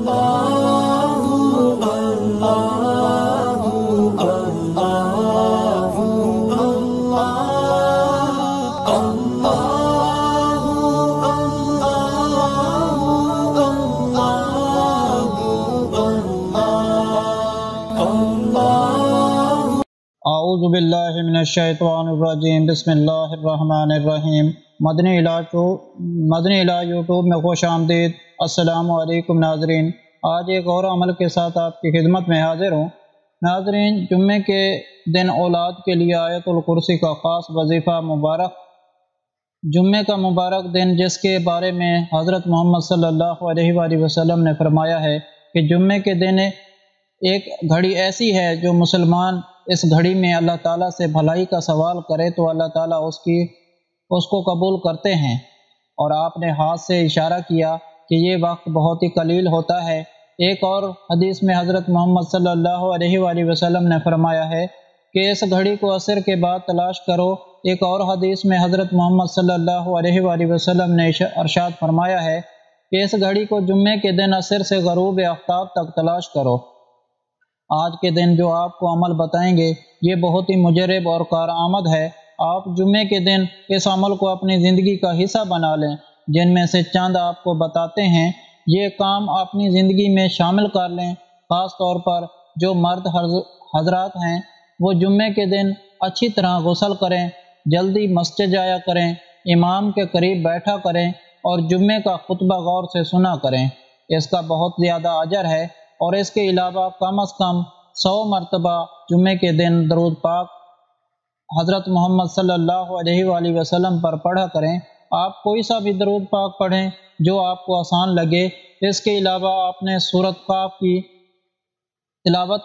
اعوذ باللہ من الشیطان الرجیم، بسم اللہ الرحمن الرحیم۔ مدنی علاج یوٹیوب میں خوش آمدید۔ السلام علیکم ناظرین، آج ایک اور عمل کے ساتھ آپ کی خدمت میں حاضر ہوں۔ ناظرین، جمعے کے دن اولاد کے لیے آیت الکرسی کا خاص وظیفہ مبارک، جمعے کا مبارک دن جس کے بارے میں حضرت محمد صلی اللہ علیہ وآلہ وسلم نے فرمایا ہے کہ جمعے کے دن ایک گھڑی ایسی ہے جو مسلمان اس گھڑی میں اللہ تعالیٰ سے بھلائی کا سوال کرے تو اللہ تعالیٰ اس کو قبول کرتے ہیں۔ اور آپ نے ہاتھ سے اشارہ کیا کہ یہ وقت بہت ہی قلیل ہوتا ہے۔ ایک اور حدیث میں حضرت محمد صلی اللہ علیہ وآلہ وسلم نے فرمایا ہے کہ اس گھڑی کو عصر کے بعد تلاش کرو۔ ایک اور حدیث میں حضرت محمد صلی اللہ علیہ وآلہ وسلم نے ارشاد فرمایا ہے کہ اس گھڑی کو جمعے کے دن عصر سے غروب آفتاب تک تلاش کرو۔ آج کے دن جو آپ کو عمل بتائیں گے یہ بہت ہی مجرب اور کارآمد ہے۔ آپ جمعے کے دن اس عمل کو اپنی زندگی کا حصہ بنا لیں۔ جن میں سے چند آپ کو بتاتے ہیں، یہ کام اپنی زندگی میں شامل کر لیں۔ خاص طور پر جو مرد حضرات ہیں وہ جمعے کے دن اچھی طرح غسل کریں، جلدی مسجد جایا کریں، امام کے قریب بیٹھا کریں اور جمعے کا خطبہ غور سے سنا کریں۔ اس کا بہت زیادہ اجر ہے۔ اور اس کے علاوہ کم از کم 100 مرتبہ جمعے کے دن درود پاک حضرت محمد صلی اللہ علیہ وآلہ وسلم پر پڑھا کریں۔ آپ کوئی سا بھی درود پاک پڑھیں جو آپ کو آسان لگے۔ اس کے علاوہ آپ نے سورۃ قاف کی تلاوت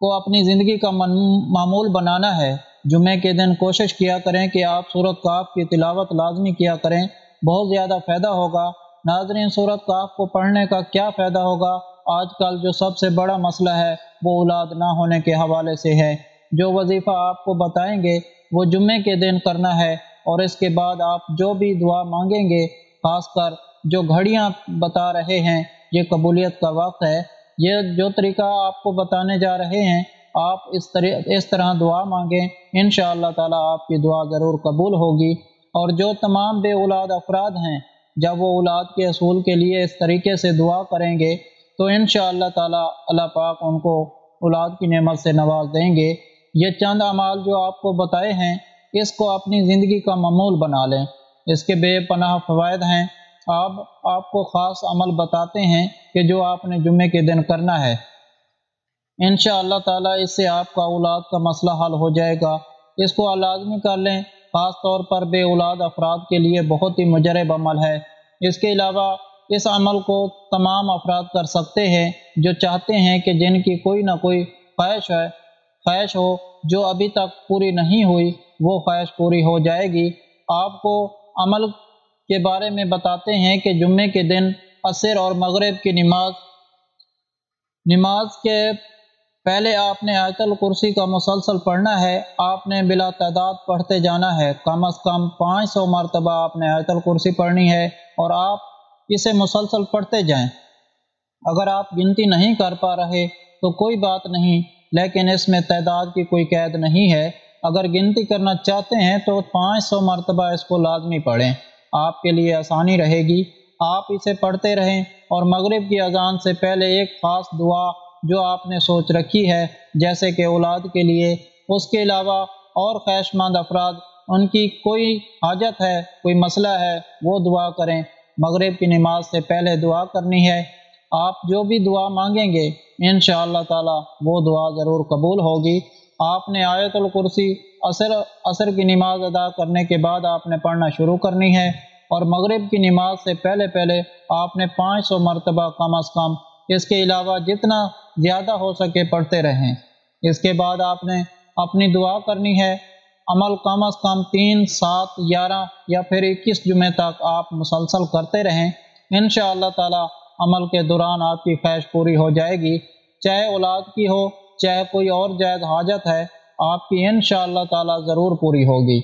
کو اپنی زندگی کا معمول بنانا ہے۔ جمعے کے دن کوشش کیا کریں کہ آپ سورۃ قاف کی تلاوت لازمی کیا کریں، بہت زیادہ فائدہ ہوگا۔ ناظرین، سورۃ قاف کو پڑھنے کا کیا فائدہ ہوگا؟ آج کل جو سب سے بڑا مسئلہ ہے وہ اولاد نہ ہونے کے حوالے سے ہے۔ جو وظیفہ آپ کو بتائیں گے وہ جمعے کے دن کرنا ہے، اور اس کے بعد آپ جو بھی دعا مانگیں گے، خاص کر جو گھڑیاں بتا رہے ہیں یہ قبولیت کا وقت ہے۔ یہ جو طریقہ آپ کو بتانے جا رہے ہیں آپ اس طرح دعا مانگیں، انشاءاللہ تعالی آپ کی دعا ضرور قبول ہوگی۔ اور جو تمام بے اولاد افراد ہیں، جب وہ اولاد کے حصول کے لیے اس طریقے سے دعا کریں گے تو انشاءاللہ تعالی اللہ پاک ان کو اولاد کی نعمت سے نواز دیں گے۔ یہ چند اعمال جو آپ کو بتائے ہیں اس کو اپنی زندگی کا معمول بنا لیں، اس کے بے پناہ فوائد ہیں۔ آپ کو خاص عمل بتاتے ہیں کہ جو آپ نے جمعے کے دن کرنا ہے، انشاءاللہ تعالی اس سے آپ کا اولاد کا مسئلہ حل ہو جائے گا۔ اس کو لازمی کر لیں، خاص طور پر بے اولاد افراد کے لیے بہت ہی مجرب عمل ہے۔ اس کے علاوہ اس عمل کو تمام افراد کر سکتے ہیں جو چاہتے ہیں کہ جن کی کوئی نہ کوئی خواہش ہو جو ابھی تک پوری نہیں ہوئی، وہ خواہش پوری ہو جائے گی۔ آپ کو عمل کے بارے میں بتاتے ہیں کہ جمعے کے دن عصر اور مغرب کی نماز کے پہلے آپ نے آیت الکرسی کا مسلسل پڑھنا ہے۔ آپ نے بلا تعداد پڑھتے جانا ہے، کم از کم 500 مرتبہ آپ نے آیت الکرسی پڑھنی ہے، اور آپ اسے مسلسل پڑھتے جائیں۔ اگر آپ گنتی نہیں کر پا رہے تو کوئی بات نہیں، لیکن اس میں تعداد کی کوئی قید نہیں ہے۔ اگر گنتی کرنا چاہتے ہیں تو 500 مرتبہ اس کو لازمی پڑھیں، آپ کے لیے آسانی رہے گی۔ آپ اسے پڑھتے رہیں، اور مغرب کی اذان سے پہلے ایک خاص دعا جو آپ نے سوچ رکھی ہے، جیسے کہ اولاد کے لیے، اس کے علاوہ اور خواہش مند افراد ان کی کوئی حاجت ہے، کوئی مسئلہ ہے، وہ دعا کریں۔ مغرب کی نماز سے پہلے دعا کرنی ہے۔ آپ جو بھی دعا مانگیں گے انشاءاللہ تعالی وہ دعا ضرور قبول ہوگی۔ آپ نے آیت الکرسی عصر کی نماز ادا کرنے کے بعد آپ نے پڑھنا شروع کرنی ہے، اور مغرب کی نماز سے پہلے آپ نے 500 مرتبہ کم از کم، اس کے علاوہ جتنا زیادہ ہو سکے پڑھتے رہیں۔ اس کے بعد آپ نے اپنی دعا کرنی ہے۔ عمل کم از کم 3، 7، 11 یا پھر 21 جمعے تک آپ مسلسل کرتے رہیں۔ انشاءاللہ تعالی عمل کے دوران آپ کی خواہش پوری ہو جائے گی، چاہے اولاد کی ہو، چاہے کوئی اور جائز حاجت ہے، آپ کی انشاءاللہ تعالی ضرور پوری ہوگی۔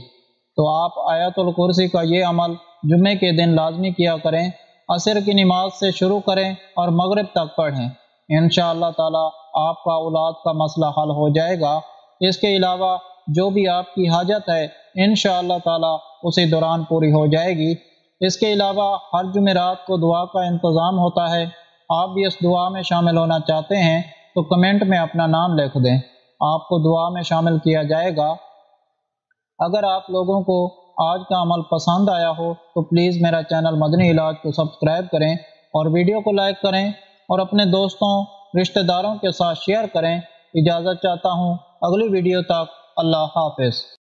تو آپ آیت الکرسی کا یہ عمل جمعے کے دن لازمی کیا کریں۔ عصر کی نماز سے شروع کریں اور مغرب تک پڑھیں، انشاءاللہ تعالی آپ کا اولاد کا مسئلہ حل ہو جائے گا۔ اس کے علاوہ جو بھی آپ کی حاجت ہے انشاءاللہ تعالی اسی دوران پوری ہو جائے گی۔ اس کے علاوہ ہر جمعرات کو دعا کا انتظام ہوتا ہے، آپ بھی اس دعا میں شامل ہونا چاہتے ہیں تو کمنٹ میں اپنا نام لکھ دیں، آپ کو دعا میں شامل کیا جائے گا۔ اگر آپ لوگوں کو آج کا عمل پسند آیا ہو تو پلیز میرا چینل مدنی علاج کو سبسکرائب کریں اور ویڈیو کو لائک کریں اور اپنے دوستوں رشتہ داروں کے ساتھ شیئر کریں۔ اجازت چاہتا ہوں، اگلی ویڈیو تک اللہ حافظ۔